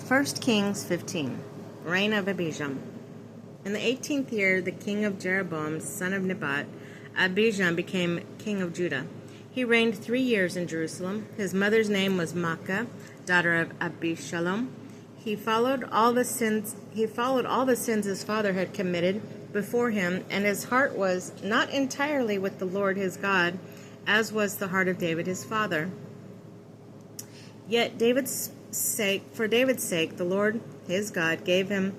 1 Kings 15. Reign of Abijam. In the 18th year, the king of Jeroboam, son of Nebat, Abijam became king of Judah. He reigned 3 years in Jerusalem. His mother's name was Maacah, daughter of Abishalom. He followed all the sins his father had committed before him, and his heart was not entirely with the Lord his God, as was the heart of David his father. Yet for David's sake, the Lord his God gave him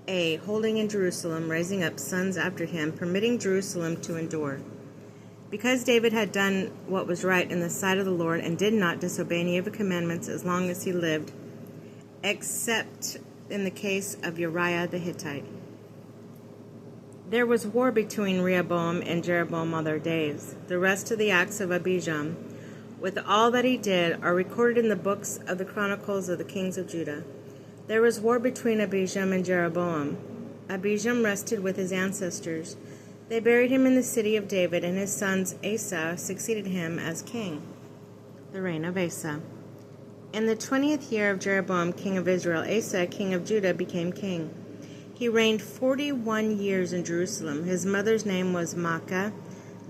a holding in Jerusalem, raising up sons after him, permitting Jerusalem to endure. Because David had done what was right in the sight of the Lord and did not disobey any of the commandments as long as he lived, except in the case of Uriah the Hittite. There was war between Rehoboam and Jeroboam all their days. The rest of the acts of Abijam, with all that he did, are recorded in the books of the Chronicles of the kings of Judah. There was war between Abijam and Jeroboam. Abijam rested with his ancestors. They buried him in the city of David, and his sons Asa succeeded him as king. The reign of Asa. In the 20th year of Jeroboam, king of Israel, Asa, king of Judah, became king. He reigned 41 years in Jerusalem. His mother's name was Maacah,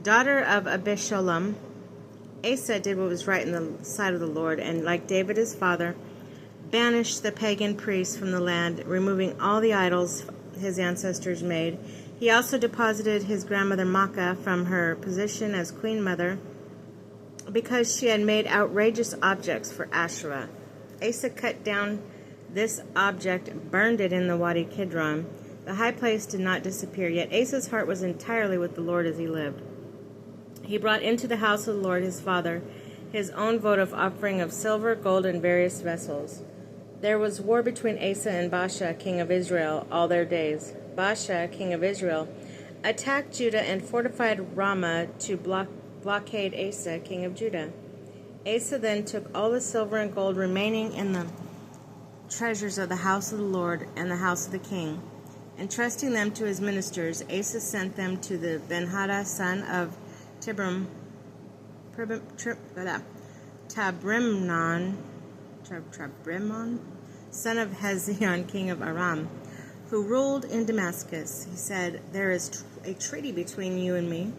daughter of Abishalom. Asa did what was right in the sight of the Lord, and like David his father, banished the pagan priests from the land, removing all the idols his ancestors made. He also deposited his grandmother Maacah from her position as queen mother because she had made outrageous objects for Asherah. Asa cut down this object, burned it in the Wadi Kidron. The high place did not disappear, yet Asa's heart was entirely with the Lord as he lived. He brought into the house of the Lord his father his own votive offering of silver, gold, and various vessels. There was war between Asa and Baasha, king of Israel, all their days. Baasha, king of Israel, attacked Judah and fortified Ramah to blockade Asa, king of Judah. Asa then took all the silver and gold remaining in the treasures of the house of the Lord and the house of the king. Entrusting them to his ministers, Asa sent them to the Ben-Hadad, son of Tabrimnon, son of Hezion, king of Aram, who ruled in Damascus. He said, "There is a treaty between you and me,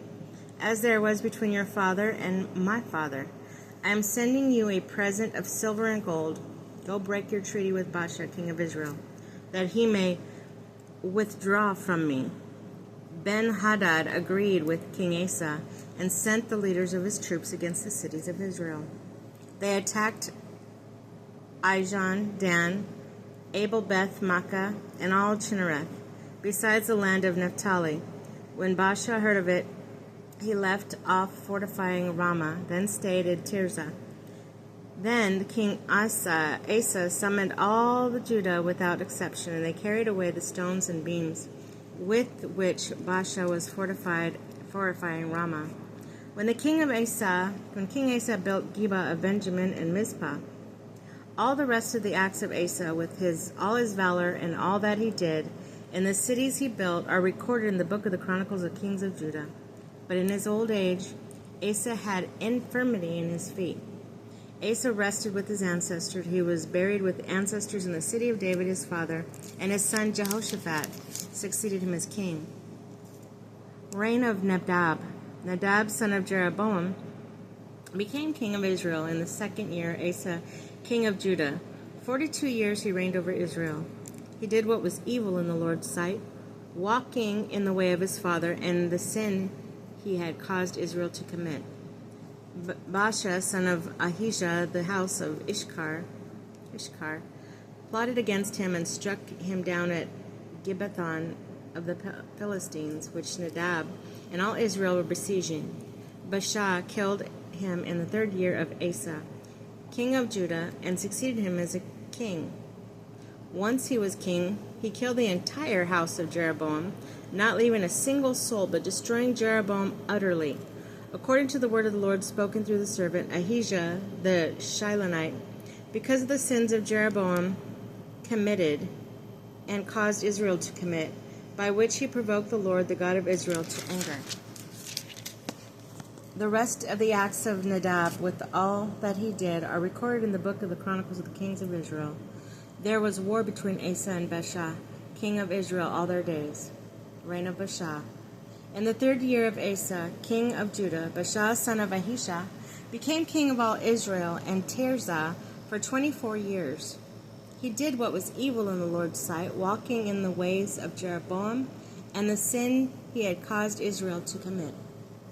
as there was between your father and my father. I am sending you a present of silver and gold. Go break your treaty with Baasha, king of Israel, that he may withdraw from me." Ben-Hadad agreed with King Asa and sent the leaders of his troops against the cities of Israel. They attacked Ijon, Dan, Abel-Beth-Maacah, and all Chinnereth, besides the land of Naphtali. When Baasha heard of it, he left off fortifying Ramah, then stayed at Tirzah. Then King Asa summoned all the Judah without exception, and they carried away the stones and beams with which Baasha was fortifying Ramah. When King Asa built Geba of Benjamin and Mizpah, all the rest of the acts of Asa, with all his valor and all that he did, and the cities he built, are recorded in the book of the Chronicles of Kings of Judah. But in his old age, Asa had infirmity in his feet. Asa rested with his ancestors. He was buried with ancestors in the city of David his father, and his son Jehoshaphat succeeded him as king. Reign of Nadab. Nadab, son of Jeroboam, became king of Israel in the 2nd year, Asa, king of Judah. 42 years he reigned over Israel. He did what was evil in the Lord's sight, walking in the way of his father and the sin he had caused Israel to commit. Baasha, son of Ahijah, the house of Ishkar, plotted against him and struck him down at Gibbethon of the Philistines, which Nadab and all Israel were besieging. Baasha killed him in the 3rd year of Asa, king of Judah, and succeeded him as a king. Once he was king, he killed the entire house of Jeroboam, not leaving a single soul, but destroying Jeroboam utterly, according to the word of the Lord spoken through the servant Ahijah the Shilonite, because of the sins of Jeroboam committed and caused Israel to commit, by which he provoked the Lord, the God of Israel, to anger. The rest of the acts of Nadab, with all that he did, are recorded in the book of the Chronicles of the Kings of Israel. There was war between Asa and Baasha, king of Israel, all their days. Reign of Baasha. In the 3rd year of Asa, king of Judah, Baasha, son of Ahisha, became king of all Israel and Tirzah for 24 years. He did what was evil in the Lord's sight, walking in the ways of Jeroboam and the sin he had caused Israel to commit.